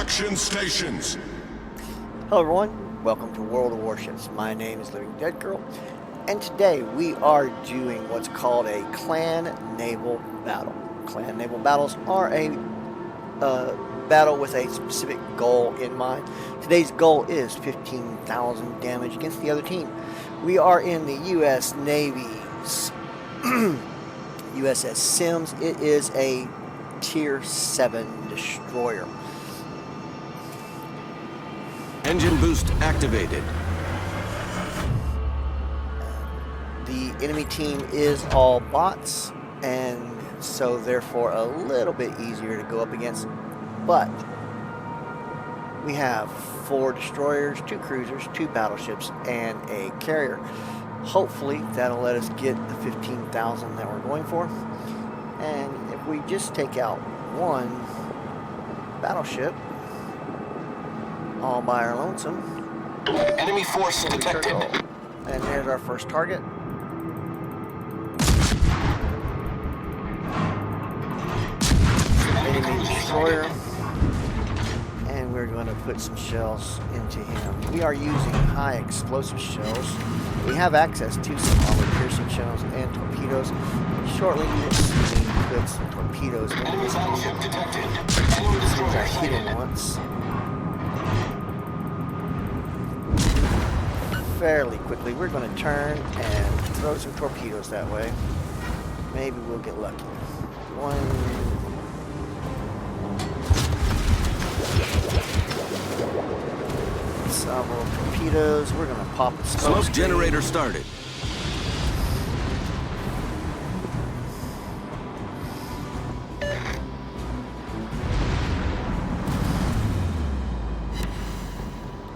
Action stations! Hello everyone, welcome to World of Warships. My name is Living Dead Girl, and today we are doing what's called a clan naval battle. Clan naval battles are a battle with a specific goal in mind. Today's goal is 15,000 damage against the other team. We are in the U.S. Navy's USS Sims. It is a Tier 7 destroyer. Engine boost activated. The enemy team is all bots, and so therefore a little bit easier to go up against. But we have 4 destroyers, 2 cruisers, 2 battleships, and a carrier. Hopefully that'll let us get the 15,000 that we're going for. And if we just take out 1 battleship all by our lonesome, Enemy force detected. and there's our first target. Enemy destroyer, and we're going to put some shells into him. We are using high explosive shells. We have access to some armor-piercing shells and torpedoes. Shortly, we will see me put some torpedoes into Enemy this battleship team. detected. As Enemy soon as I destroyer hit sighted. him once, fairly quickly, we're going to turn and throw some torpedoes that way. Maybe we'll get lucky. Several torpedoes. We're going to pop the Smoke generator started.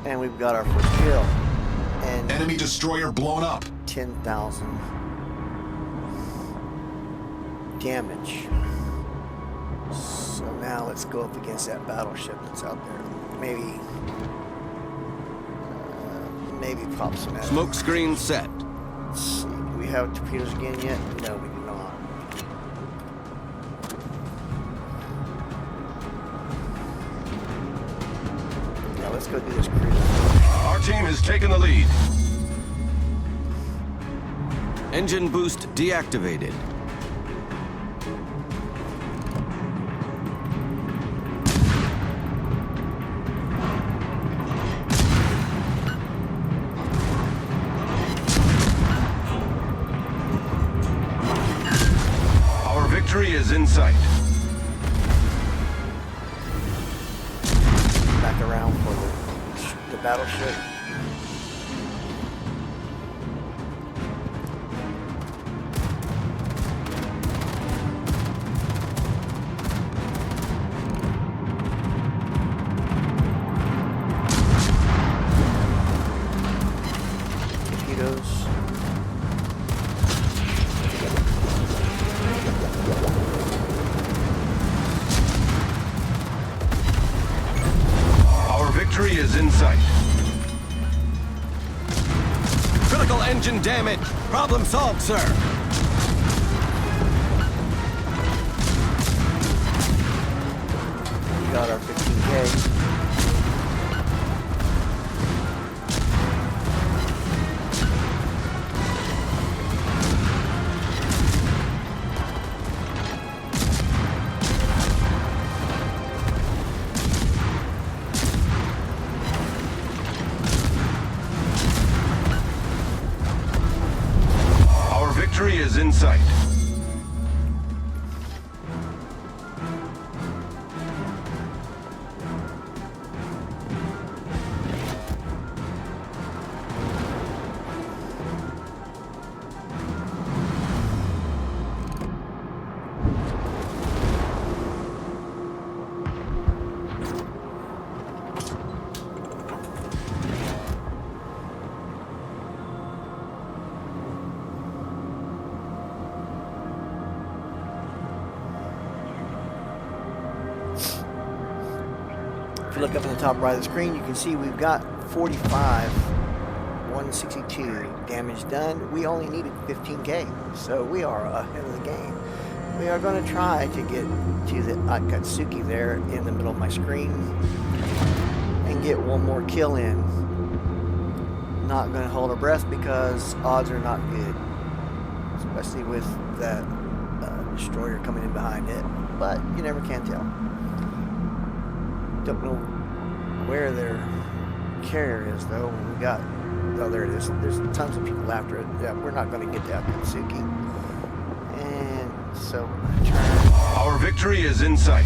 And we've got our first kill. And Enemy destroyer blown up. 10,000 damage. So now let's go up against that battleship that's out there. Maybe pop some at it. Smoke screen set. Let's see. Do we have torpedoes again yet? No, we do not. Yeah, let's go do this cruise. Our team has taken the lead. Engine boost deactivated. Our victory is in sight. Back around for the battleship. Torpedoes. Our victory is in sight. Critical engine damage. Problem solved, sir. We got our 15K. Our victory is in sight. If you look up in the top right of the screen, you can see we've got 45, 162 damage done. We only needed 15K, so we are ahead of the game. We are going to try to get to the Akatsuki there in the middle of my screen and get one more kill in. Not going to hold our breath because odds are not good, especially with that destroyer coming in behind it, but you never can tell. Don't know where their carrier is though. We got, oh, there it is. There's tons of people after it. Yeah, we're not going to get to Akatsuki. And so we're going to turn. Our victory is in sight.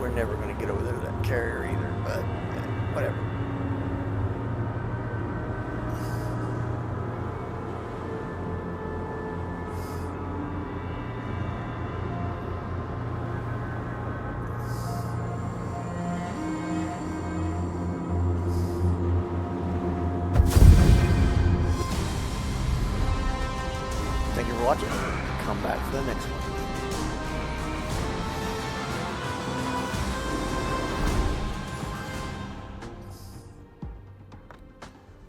We're never going to get over there to that carrier either, but yeah, whatever. Thank you for watching. Come back for the next one.